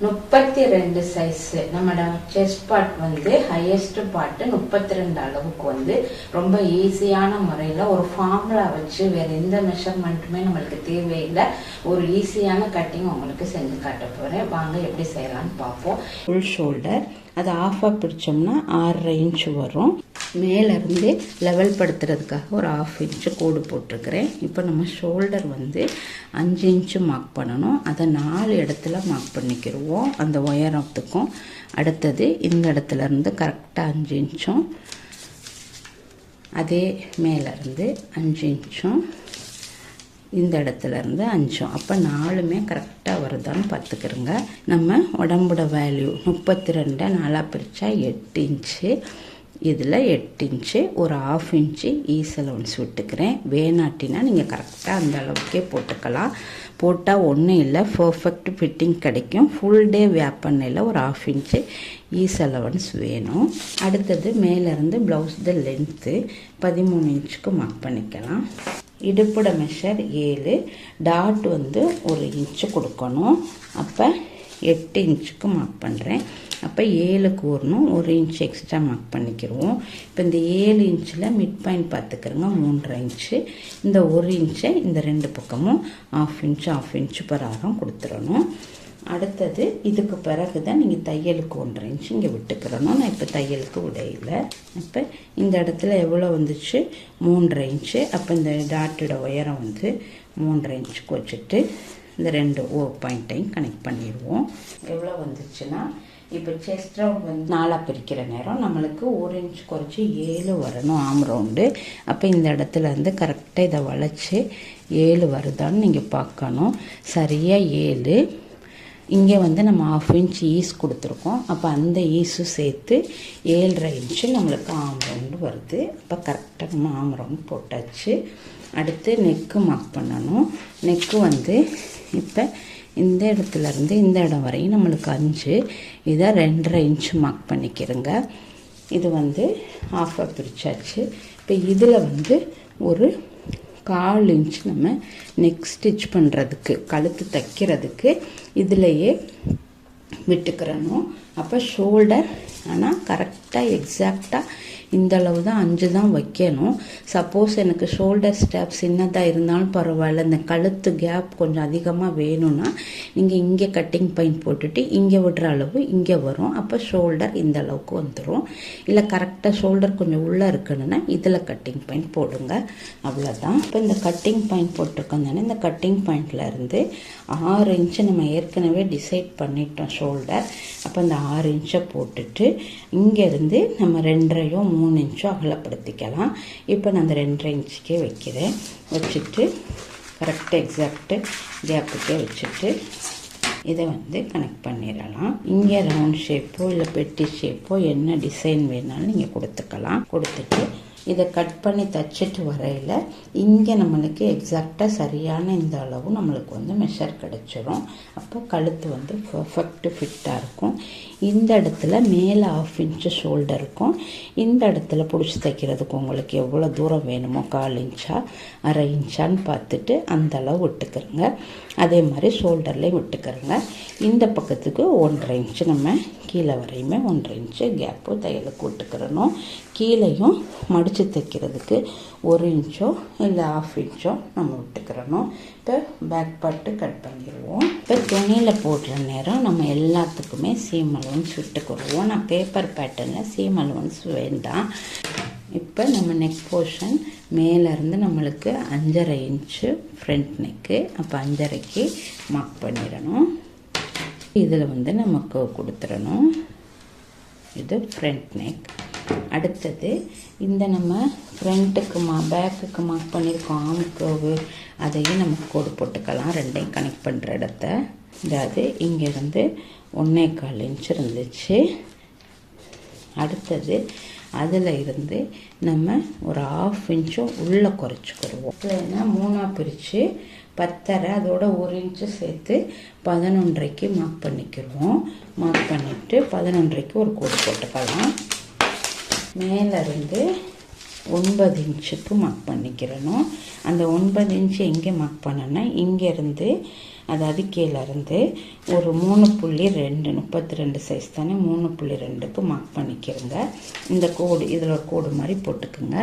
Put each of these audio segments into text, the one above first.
32 size நம்மளோட chest part வந்து highest part 32 அளவுக்கு ரொம்ப ஈஸியான முறையில் ஒரு ஃபார்முலா வச்சு வேற எந்த மெஷர்மெண்ட்டுமே நம்மளுக்கு தேவையில்லை. ஒரு ஈஸியான கட்டிங் உங்களுக்கு செஞ்சு காட்ட போகிறேன். வாங்க எப்படி செய்யலாம்னு பார்ப்போம். ஃபுல் ஷோல்டர் அது ஆஃபாக பிடிச்சோம்னா 6.5 இன்ச்சு வரும். மேலேருந்து லெவல் படுத்துறதுக்காக ஒரு 1/2 இன்ச்சு கோடு போட்டிருக்கிறேன். இப்போ நம்ம ஷோல்டர் 5 இன்ச்சு மார்க் பண்ணணும். அதை 4 இடத்துல மார்க் பண்ணிக்கிடுவோம் அந்த உயரத்துக்கும். அடுத்தது இந்த இடத்துலேருந்து கரெக்டாக 5 இன்ச்சும், அதே மேலேருந்து 5 இன்ச்சும், இந்த இடத்துலேருந்து 5. அப்போ 4மே கரெக்டாக வருதான்னு பார்த்துக்கிறோங்க. நம்ம உடம்போட வேல்யூ 32 4 பிரித்தா 8 இன்ச்சு. இதில் 8 இன்ச்சு ஒரு 1/2 இன்ச்சு ஈஸ் அலவன்ஸ் விட்டுக்கிறேன். வேணாட்டினா நீங்கள் கரெக்டாக அந்த அளவுக்கே போட்டுக்கலாம். போட்டால் ஒன்றும் இல்லை, பர்ஃபெக்ட் ஃபிட்டிங் கிடைக்கும். ஃபுல் டே வேர் பண்ணையில் ஒரு 1/2 இன்ச்சு ஈஸ் அலவன்ஸ் வேணும். அடுத்தது மேலேருந்து ப்ளவுஸ் த லென்த்து 13 இன்ச்சுக்கு மார்க் பண்ணிக்கலாம். இடுப்போட மெஷர் 7, டாட் 1 இன்ச்சு கொடுக்கணும். அப்போ 8 இன்ச்சுக்கு மார்க் பண்ணுறேன். அப்போ 7க்கு வரணும், 1 இன்ச்சு எக்ஸ்ட்ரா மார்க் பண்ணிக்கிடுவோம். இப்போ இந்த 7 இன்ச்சில் மிட் பாயிண்ட் பார்த்துக்கிறோங்க 3.5 இன்ச்சு. இந்த 1 இன்ச்சை இந்த 2 பக்கமும் 1/2 இன்ச்சு பராரம் கொடுத்துடணும். அடுத்தது இதுக்கு பிறகு தான் நீங்கள் தையலுக்கு 1.5 இன்ச்சு இங்கே விட்டுக்கிறணும். நான் இப்போ தையலுக்கு விடையில. இப்போ இந்த இடத்துல எவ்வளோ வந்துச்சு 3.5 இன்ச்சு. அப்போ இந்த டாட்டோட உயரம் 3.5 இன்ச்சுக்கு வச்சுட்டு இந்த 2 பாயிண்ட்டையும் கனெக்ட் பண்ணிடுவோம். எவ்வளோ வந்துச்சுன்னா இப்போ செஸ்ட் ரவுண்ட் 4 பிரிக்கிற நேரம் நம்மளுக்கு 1 இன்ச் குறைச்சி 7 வரணும் ஆம் ரவுண்டு. அப்போ இந்த இடத்துல கரெக்டாக இதை வளைச்சி 7 வருதான்னு நீங்கள் பார்க்கணும். சரியாக 7. இங்கே நம்ம 1/2 இன்ச் ஈஸ் கொடுத்துருக்கோம். அப்போ அந்த ஈஸும் சேர்த்து 7.5 இன்ச்சு நம்மளுக்கு ஆம் ரவுண்டு வருது. அப்போ கரெக்டாக நம்ம ஆம் ரவுண்டு போட்டாச்சு. அடுத்து நெக்கு மார்க் பண்ணணும். நெக்கு இப்போ இந்த இடத்துலேருந்து இந்த இடம் வரையும் நம்மளுக்கு 5, இதை 2.5 இன்ச்சு மார்க் பண்ணிக்கிறோங்க. இது 1/2 பிரிச்சாச்சு. இப்போ இதில் ஒரு 1/4 இன்ச் நம்ம நெக் ஸ்டிச் பண்ணுறதுக்கு கழுத்து தைக்கிறதுக்கு இதிலையே விட்டுக்கிறணும். அப்போ ஷோல்டர் ஆனால் கரெக்டாக எக்ஸாக்டாக இந்த அளவு தான் 5 தான் வைக்கணும். சப்போஸ் எனக்கு ஷோல்டர் ஸ்டாப் சின்னதாக இருந்தாலும் பரவாயில்ல, இந்த கழுத்து கேப் கொஞ்சம் அதிகமாக வேணும்னா நீங்கள் இங்கே கட்டிங் பாயிண்ட் போட்டுட்டு இங்கே விடுற அளவு இங்கே வரும். அப்போ ஷோல்டர் இந்த அளவுக்கு வந்துடும். இல்லை கரெக்டாக ஷோல்டர் கொஞ்சம் உள்ளே இருக்கணும்னா இதில் கட்டிங் பாயிண்ட் போடுங்க. அவ்வளோதான். இப்போ இந்த கட்டிங் பாயிண்ட் போட்டிருக்கோம் தானே, இந்த கட்டிங் பாயிண்ட்லேருந்து 6 இன்ச்சு நம்ம ஏற்கனவே டிசைட் பண்ணிட்டோம் ஷோல்டர். அப்போ இந்த 6 இன்ச்சை போட்டுட்டு இங்கேருந்து நம்ம 2.5 3 இன்ச்சும் அகலப்படுத்திக்கலாம். இப்போ நான் அந்த 2.5 இன்ச்சுக்கே வைக்கிறேன். வச்சுட்டு கரெக்டாக எக்ஸாக்டு கேப்புக்கே வச்சுட்டு இதை கனெக்ட் பண்ணிடலாம். இங்கே ரவுண்ட் ஷேப்போ இல்லை பெட்டி ஷேப்போ என்ன டிசைன் வேணாலும் நீங்கள் கொடுத்துக்கலாம். கொடுத்துட்டு இதை கட் பண்ணி தச்சுட்டு வரையில் இங்கே நம்மளுக்கு எக்ஸாக்டாக சரியான இந்த அளவு நம்மளுக்கு மெஷர் கிடச்சிரும். அப்போ கழுத்து பர்ஃபெக்ட் ஃபிட்டாக இருக்கும். இந்த இடத்துல மேலே 1/2 இன்ச்சு ஷோல்டர் இருக்கும். இந்த இடத்துல பிடிச்சி தைக்கிறதுக்கு உங்களுக்கு எவ்வளோ தூரம் வேணுமோ 1/4 இன்ச்சா 1/2 இன்ச்சான்னு பார்த்துட்டு அந்த அளவு விட்டுக்கிறோங்க. அதே மாதிரி ஷோல்டர்லேயும் விட்டுக்கிறோங்க. இந்த பக்கத்துக்கு 1.5 இன்ச்சு நம்ம கீழே வரையுமே 1.5 இன்ச்சு கேப்பு தையலுக்கு விட்டுக்கிறணும். கீழேயும் மடித்து தைக்கிறதுக்கு 1 இன்ச்சோ இல்லை 1/2 இன்ச்சோ நம்ம விட்டுக்கிறணும். இப்போ பேக் பார்ட்டு கட் பண்ணிடுவோம். இப்போ துணியில் போடுற நேரம் நம்ம எல்லாத்துக்குமே சீம் அலவன்ஸ் விட்டுக்கிடுவோம். நான் பேப்பர் பேட்டர்னில் சீம் அலவன்ஸ் வேண்டாம். இப்போ நம்ம நெக் போர்ஷன் மேலேருந்து நம்மளுக்கு 5.5 இன்ச்சு ஃப்ரண்ட் நெக்கு. அப்போ 5.5க்கு மார்க் பண்ணிடணும். இதில் நமக்கு கொடுத்துடணும். இது ஃப்ரண்ட் நெக். அடுத்தது இந்த நம்ம ஃப்ரண்ட்டுக்கு பேக்குக்கு மார்க் பண்ணியிருக்கோம் ஆம் கர்வு, அதையும் நம்ம கோடு போட்டுக்கலாம். 2ஐயும் கனெக்ட் பண்ணுற இடத்த. அதாவது இங்கேருந்து 1.25 இன்ச்சு இருந்துச்சு. அடுத்தது அதில் இருந்து நம்ம ஒரு 1/2 இன்ச்சும் உள்ளே குறைச்சிக்கிடுவோம். இல்லைன்னா 3ஆக பிரித்து 10.5 அதோட 1 இன்ச்சு சேர்த்து 11.5க்கு மார்க் பண்ணிக்கிடுவோம். மார்க் பண்ணிவிட்டு 11.5க்கு ஒரு கோடு போட்டுக்கலாம். மேலேருந்து 9 இன்ச்சுக்கு மார்க் பண்ணிக்கிறணும். அந்த 9 இன்ச்சு எங்கே மார்க் பண்ணோன்னா இங்கேருந்து அதாவது கீழேருந்து ஒரு 3.2 32 சைஸ் தானே 3.2க்கு மார்க் பண்ணிக்கிறங்க. இந்த கோடு இதில் ஒரு கோடு மாதிரி போட்டுக்குங்க.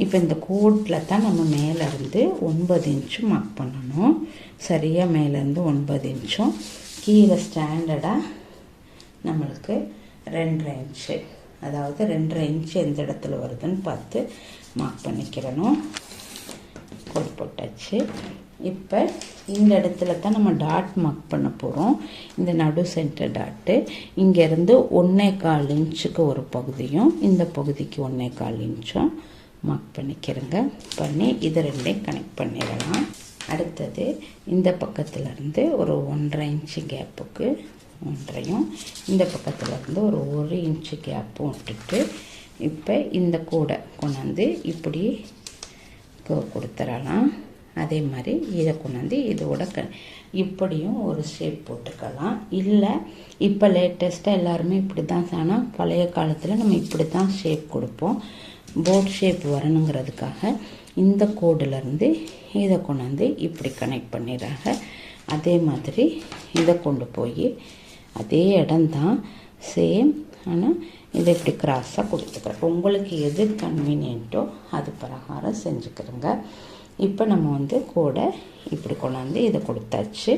இப்போ இந்த கோட்டில் தான் நம்ம மேலேருந்து 9 இன்ச்சு மார்க் பண்ணணும். சரியாக மேலேருந்து 9 இன்ச்சும் கீழே ஸ்டாண்டர்டாக நம்மளுக்கு 2.5 இன்ச்சு, அதாவது 2.5 இன்ச்சு எந்த இடத்துல வருதுன்னு பார்த்து மார்க் பண்ணிக்கிறணும். கோடு போட்டாச்சு. இப்போ இந்த இடத்துல தான் நம்ம டாட் மார்க் பண்ண போகிறோம். இந்த நடு சென்டர் டாட்டு இங்கேருந்து 1.25 இன்ச்சுக்கு ஒரு பகுதியும் இந்த பகுதிக்கு 1.25 இன்ச்சும் மார்க் பண்ணிக்கிறங்க. பண்ணி இது ரெண்டையும் கனெக்ட் பண்ணிடலாம். அடுத்தது இந்த பக்கத்துலேருந்து ஒரு 1.5 இன்ச்சு கேப்புக்கு 1.5யும் இந்த பக்கத்துலேருந்து ஒரு 1 இன்ச்சு கேப்பும் விட்டுட்டு இப்போ இந்த கூடை கொண்டாந்து இப்படி கொடுத்துடலாம். அதே மாதிரி இதை கொண்டாந்து இதோட இப்படியும் ஒரு ஷேப் போட்டுக்கலாம். இல்லை இப்போ லேட்டஸ்ட்டாக எல்லாருமே இப்படி தான், ஆனால் பழைய காலத்தில் நம்ம இப்படி தான் ஷேப் கொடுப்போம். போர்ட் ஷேப் வரணுங்கிறதுக்காக இந்த கோடிலேருந்து இதை கொண்டாந்து இப்படி கனெக்ட் பண்ணிடுறாங்க. அதே மாதிரி இதை கொண்டு போய் அதே இடம்தான் சேம், ஆனால் இதை இப்படி கிராஸாக கொடுத்துக்கிறேன். உங்களுக்கு எது கன்வீனியன்ட்டோ அது பிரகாரம் செஞ்சுக்கிறோங்க. இப்போ நம்ம கோடை இப்படி கொண்டாந்து இதை கொடுத்தாச்சு.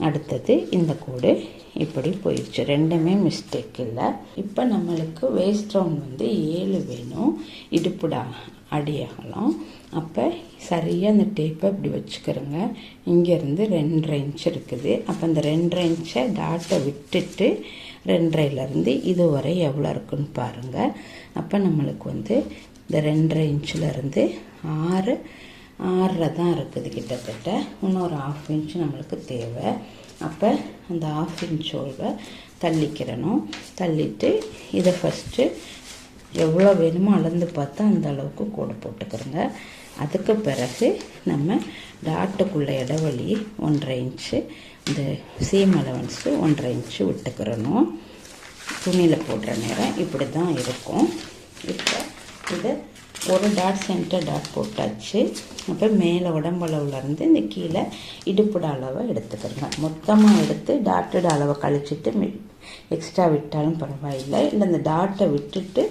அடுத்தது இந்த கோடு இப்படி போயிடுச்சு. ரெண்டுமே மிஸ்டேக் இல்லை. இப்போ நம்மளுக்கு வேஸ்ட் ரவுண்ட் 7 வேணும், இடுப்புடா அடியாகலாம். அப்போ சரியாக அந்த டேப்பை இப்படி வச்சுக்கிறோங்க. இங்கேருந்து 2.5 இன்ச் இருக்குது. அப்போ அந்த 2.5 இன்ச்சை டாட்டை விட்டுட்டு 2.5லேருந்து இது வரை எவ்வளோ இருக்குன்னு பாருங்கள். அப்போ நம்மளுக்கு இந்த 2.5 இன்ச்சிலேருந்து 6 தான் இருக்குது கிட்டத்தட்ட. இன்னொரு 1/2 இன்ச்சு நம்மளுக்கு தேவை. அப்போ அந்த 1/2 இன்ச்சோட தள்ளிக்கிறணும். தள்ளிட்டு இதை ஃபஸ்ட்டு எவ்வளோ வேணுமோ அளந்து பார்த்தா அந்த அளவுக்கு கோடு போட்டுக்கிறோங்க. அதுக்கு பிறகு நம்ம டாட்டுக்குள்ளே இடைவெளி 1.5 இன்ச்சு, இந்த சீம் அலவன்ஸு 1.5 இன்ச்சு விட்டுக்கிறணும். துணியில் போடுற நேரம் இப்படி தான் இருக்கும். இப்போ இதை ஒரு டாட் சென்டர் டாட் போட்டாச்சு. அப்போ மேலே உடம்பளவுலேருந்து இந்த கீழே இடுப்புட அளவை எடுத்துக்கிறோங்க. மொத்தமாக எடுத்து டாட்டோட அளவை கழிச்சிட்டு எக்ஸ்ட்ரா விட்டாலும் பரவாயில்லை. இல்லை இந்த டாட்டை விட்டுட்டு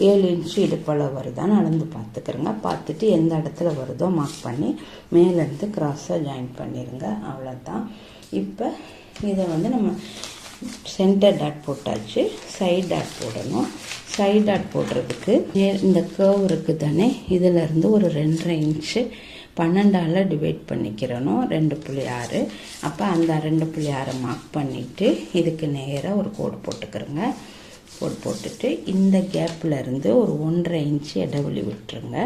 7 இன்ச்சு இடுப்பளவு வருதான்னு அளந்து பார்த்துக்கிறோங்க. பார்த்துட்டு எந்த இடத்துல வருதோ மார்க் பண்ணி மேலேருந்து கிராஸாக ஜாயின் பண்ணிடுங்க. அவ்வளோதான். இப்போ இதை நம்ம சென்டர் டாட் போட்டாச்சு. சைட் டாட் போடணும். சைட் டாட் போடுறதுக்கு இந்த கர்வ் இருக்குது தானே, இதிலேருந்து ஒரு 2.5 இன்ச்சு 12ஆல் டிவைட் பண்ணிக்கிறணும். 2.6. அப்போ அந்த 2.6 மார்க் பண்ணிவிட்டு இதுக்கு நேராக ஒரு கோடு போட்டுக்கிறோங்க. கோடு போட்டுட்டு இந்த கேப்பில் இருந்து ஒரு 1.5 இன்ச்சு இடைவெளி விட்டுருங்க.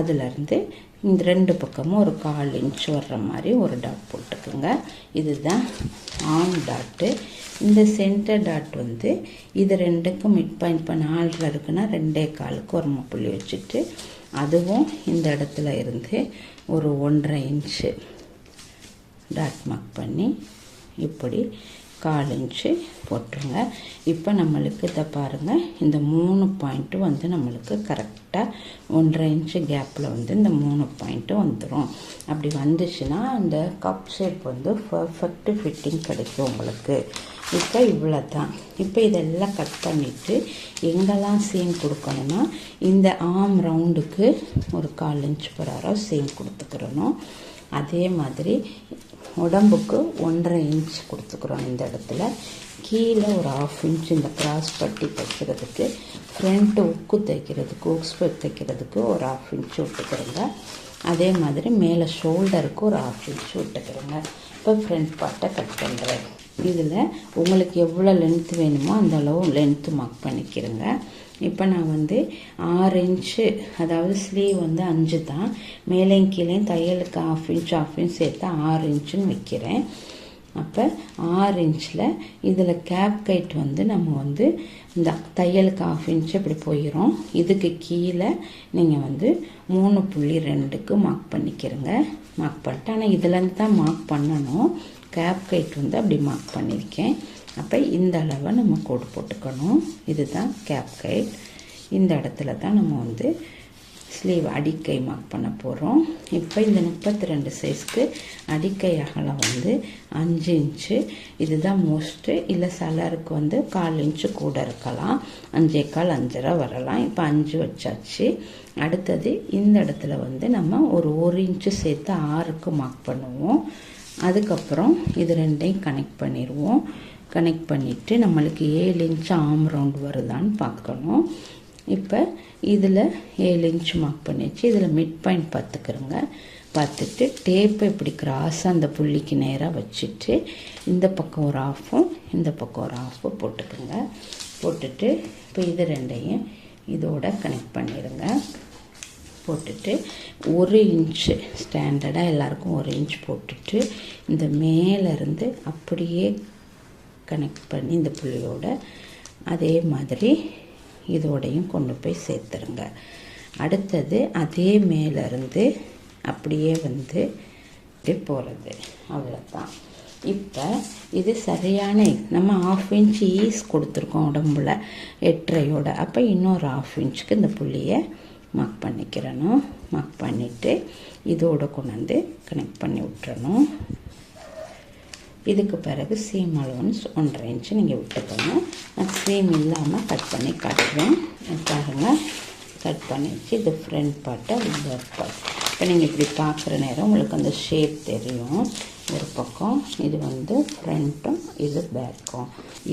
அதுலேருந்து இந்த 2 பக்கமும் ஒரு 1/4 இன்ச்சு வர்ற மாதிரி ஒரு டாட் போட்டுக்குங்க. இதுதான் ஆன் டாட்டு. இந்த சென்டர் டாட் இது ரெண்டுக்கும் மிட் பாயிண்ட். இப்போ 4 இருக்குன்னா 2.25க்கு ஒரு புள்ளி வச்சுட்டு அதுவும் இந்த இடத்துல இருந்து ஒரு 1.5 இன்ச்சு டாட் மார்க் பண்ணி இப்படி 1/4 இன்ச்சு போட்டுருங்க. இப்போ நம்மளுக்கு இதை பாருங்கள், இந்த 3 பாயிண்ட்டு நம்மளுக்கு கரெக்டாக 1.5 இன்ச்சு கேப்பில் இந்த 3 பாயிண்ட்டு வந்துடும். அப்படி வந்துச்சுன்னா அந்த கப் ஷேப் பர்ஃபெக்ட் ஃபிட்டிங் கிடைக்கும் உங்களுக்கு. இப்போ இவ்வளோ தான். இப்போ இதெல்லாம் கட் பண்ணிவிட்டு எங்கெல்லாம் சீம் கொடுக்கணும்னா இந்த ஆர்ம் ரவுண்டுக்கு ஒரு 1/4 இன்ச் பிரகாரம் சீம் கொடுத்துக்கிறணும். அதே மாதிரி உடம்புக்கு 1.5 இன்ச் கொடுத்துக்கிறோம். இந்த இடத்துல கீழே ஒரு 1/2 இன்ச் இந்த கிராஸ் பட்டி தைக்கிறதுக்கு, ஃப்ரண்ட்டு உக்கு தைக்கிறதுக்கு, உக்ஸ் தைக்கிறதுக்கு ஒரு 1/2 இன்ச் விட்டுக்கிறோங்க. அதே மாதிரி மேலே ஷோல்டருக்கு ஒரு 1/2 இன்ச் விட்டுக்கிறோங்க. இப்போ ஃப்ரண்ட் பார்ட்டை கட் பண்ணுறேன். இதில் உங்களுக்கு எவ்வளோ லென்த்து வேணுமோ அந்த அளவு லென்த்து மார்க் பண்ணிக்கிறேங்க. இப்போ நான் 6 இன்ச்சு, அதாவது ஸ்லீவ் 5 தான், மேலேயும் கீழேயும் தையலுக்கு 1/2 இன்ச் சேர்த்து 6 இன்ச்சுன்னு வைக்கிறேன். அப்போ 6 இன்ச்சில் இதில் கேப் கைட் நம்ம இந்த தையலுக்கு 1/2 இன்ச்சு இப்படி போயிடும். இதுக்கு கீழே நீங்கள் 3.2க்கு மார்க் பண்ணிக்கிறங்க. மார்க் பண்ணிட்டு, ஆனால் இதுலேருந்து தான் மார்க் பண்ணணும். கேப் கைட் அப்படி மார்க் பண்ணியிருக்கேன். அப்போ இந்த அளவை நம்ம கோடு போட்டுக்கணும். இதுதான் கேப் கைட். இந்த இடத்துல தான் நம்ம ஸ்லீவ் அடிக்கை மார்க் பண்ண போகிறோம். இப்போ இந்த 32 சைஸ்க்கு அடிக்கை அகலம் வந்து 5 இன்ச்சு. இதுதான் மோஸ்ட்டு. இல்லை சிலருக்கு வந்து 1/4 இன்ச்சு கூட இருக்கலாம், 5 1/4 5.5 வரலாம். இப்போ 5 வச்சாச்சு. அடுத்தது இந்த இடத்துல வந்து நம்ம ஒரு 1 இன்ச்சு சேர்த்து 6க்கு மார்க் பண்ணுவோம். அதுக்கப்புறம் இது ரெண்டையும் கனெக்ட் பண்ணிடுவோம். கனெக்ட் பண்ணிவிட்டு நம்மளுக்கு 7 இன்ச்சு ஆம் ரவுண்ட் வருதான்னு பார்க்கணும். இப்போ இதில் 7 இன்ச்சு மார்க் பண்ணிடுச்சு. இதில் மிட் பாயிண்ட் பார்த்துக்கிறோங்க. பார்த்துட்டு டேப்பை இப்படி கிராஸாக அந்த புள்ளிக்கு நேராக வச்சுட்டு இந்த பக்கம் ஒரு ஆஃபும் இந்த பக்கம் ஒரு ஆஃபு போட்டுக்கோங்க. போட்டுட்டு இப்போ இது ரெண்டையும் இதோட கனெக்ட் பண்ணிடுங்க. போட்டுட்டு 1 இன்ச்சு ஸ்டாண்டர்டாக எல்லாருக்கும் 1 இன்ச் போட்டுட்டு இந்த மேலேருந்து அப்படியே கனெக்ட் பண்ணி இந்த புள்ளியோட அதே மாதிரி இதோடையும் கொண்டு போய் சேர்த்துருங்க. அடுத்தது அதே மேலேருந்து அப்படியே வந்து இப்படி போகிறது. அவ்வளோதான். இப்போ இது சரியான நம்ம 1/2 இன்ச் ஈஸ் கொடுத்துருக்கோம் உடம்புல 8.5யோட. அப்போ இன்னொரு 1/2 இன்ச்சுக்கு இந்த புள்ளியை மார்க் பண்ணிக்கிறணும். மார்க் பண்ணிவிட்டு இதோட கொண்டாந்து கனெக்ட் பண்ணி விட்டுறணும். இதுக்கு பிறகு சீம் அலவன்ஸ் 1.5 இன்ச்சு நீங்கள் விட்டுக்கணும். நான் சீம் இல்லாமல் கட் பண்ணி காட்டுவேன். பாருங்கள், கட் பண்ணிச்சு. இது ஃப்ரண்ட் பார்ட்டை பேக் பார்ட். இப்போ நீங்கள் இப்படி பார்க்குற நேரம் உங்களுக்கு அந்த ஷேப் தெரியும். ஒரு பக்கம் இது வந்து ஃப்ரண்ட்டும் இது பேக்கும்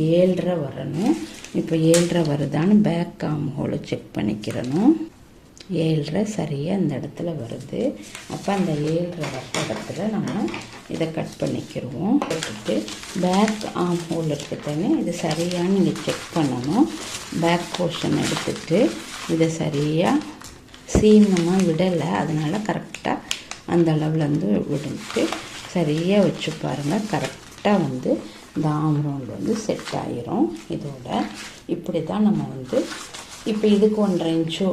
7.5 வரணும். இப்போ 7.5 வருதான்னு பேக் ஆம் ஹோலை செக் பண்ணிக்கிறணும். 7.5 சரியாக அந்த இடத்துல வருது. அப்போ அந்த 7.5 வர இடத்துல நம்ம இதை கட் பண்ணிக்கிடுவோம். போட்டுட்டு பேக் ஆம் ஹோல் எடுத்துட்டேன்னு இது சரியாக நீங்கள் செக் பண்ணணும். பேக் போர்ஷன் எடுத்துட்டு இதை சரியாக சீமமாக விடலை, அதனால் கரெக்டாக அந்த அளவில் வந்து விடுட்டு சரியாக வச்சு பாருங்கள். கரெக்டாக வந்து இந்த ஆம் ரவுண்ட் வந்து செட் ஆகிரும். இதோட இப்படி தான் நம்ம வந்து இப்போ இதுக்கு 1.5 இன்ச்சு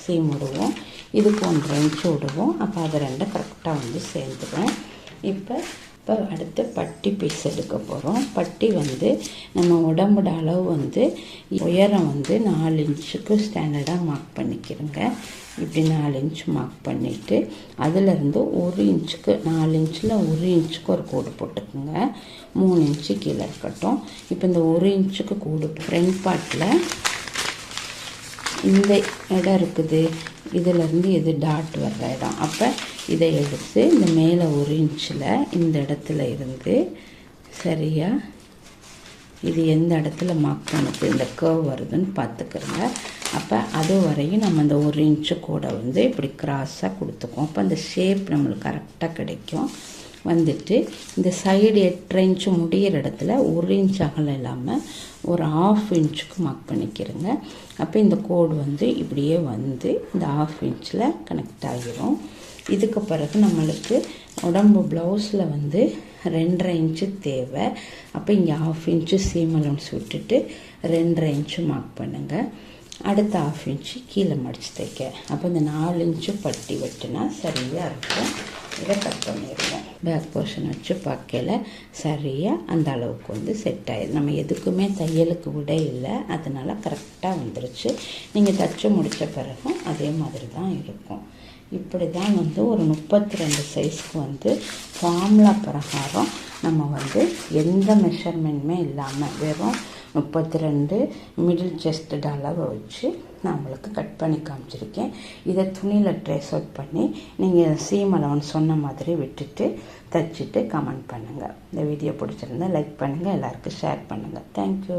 சீம் விடுவோம், இதுக்கு 1.5 இன்ச்சு விடுவோம். அப்போ அதை ரெண்டும் கரெக்டாக வந்து சேர்ந்துடும். இப்போ அடுத்து பட்டி பீஸ் எடுக்க போகிறோம். பட்டி வந்து நம்ம உடம்போட அளவு வந்து உயரம் வந்து 4 இன்ச்சுக்கு ஸ்டாண்டர்டாக மார்க் பண்ணிக்கிறோங்க. இப்படி 4 இன்ச்சு மார்க் பண்ணிவிட்டு அதிலேருந்து 1 இன்ச்சுக்கு 4 இன்ச்சில் 1 இன்ச்சுக்கு ஒரு கோடு போட்டுக்குங்க. 3 இன்ச்சு கீழே இருக்கட்டும். இப்போ இந்த 1 இன்ச்சுக்கு கோடு ஃப்ரண்ட் பார்ட்டில் இந்த இடம் இருக்குது, இதிலேருந்து இது டாட் வர்ற இடம். அப்போ இதை எடுத்து இந்த மேலே 1 இன்ச்சில் இந்த இடத்துல இருந்து சரியாக இது எந்த இடத்துல மார்க் பண்ணுது இந்த கர்வ் வருதுன்னு பார்த்துக்கிறோங்க. அப்போ அது வரையும் நம்ம அந்த 1 இன்ச்சு கூட வந்து இப்படி கிராஸாக கொடுத்துக்குவோம். அப்போ அந்த ஷேப் நம்மளுக்கு கரெக்டாக கிடைக்கும். வந்துட்டு இந்த சைடு 8.5 இன்ச்சு முடிகிற இடத்துல 1 இன்ச் அகலம் இல்லாமல் ஒரு 1/2 இன்ச்சுக்கு மார்க் பண்ணிக்கிறேங்க. அப்போ இந்த கோடு வந்து இப்படியே வந்து இந்த 1/2 இன்ச்சில் கனெக்ட் ஆகிரும். இதுக்கு பிறகு நம்மளுக்கு உடம்பு ப்ளவுஸில் வந்து 2.5 இன்ச்சு தேவை. அப்போ இங்கே 1/2 இன்ச்சு சீம் அலவன்ஸ் விட்டுட்டு 2.5 இன்ச்சு மார்க் பண்ணுங்கள். அடுத்த 1/2 இன்ச்சு கீழே மடித்து தைக்க. அப்போ இந்த 4 இன்ச்சு பட்டி வெட்டினா சரியாக இருக்கும். இதை கட் பண்ணிடுவோம். பேக் போர்ஷன் வச்சு பார்க்கல சரியாக அந்த அளவுக்கு வந்து செட் ஆகிடுது. நம்ம எதுக்குமே தையலுக்கு விட இல்லை, அதனால் கரெக்டாக வந்துருச்சு. நீங்கள் தைச்சி முடித்த பிறகும் அதே மாதிரி தான் இருக்கும். இப்படி தான் வந்து ஒரு 32 சைஸ்க்கு வந்து ஃபார்முலா பிரகாரம் நம்ம வந்து எந்த மெஷர்மெண்ட்டுமே இல்லாமல் வெறும் 32 மிடில் செஸ்ட் அளவை வச்சு நான் உங்களுக்கு கட் பண்ணி காமிச்சிருக்கேன். இதை துணியில் ட்ரேஸ் அவுட் பண்ணி நீங்கள் சீம் அலவன்ஸ் சொன்ன மாதிரி விட்டுட்டு தைச்சிட்டு கமெண்ட் பண்ணுங்கள். இந்த வீடியோ பிடிச்சிருந்தா லைக் பண்ணுங்கள், எல்லாருக்கும் ஷேர் பண்ணுங்கள். தேங்க்யூ.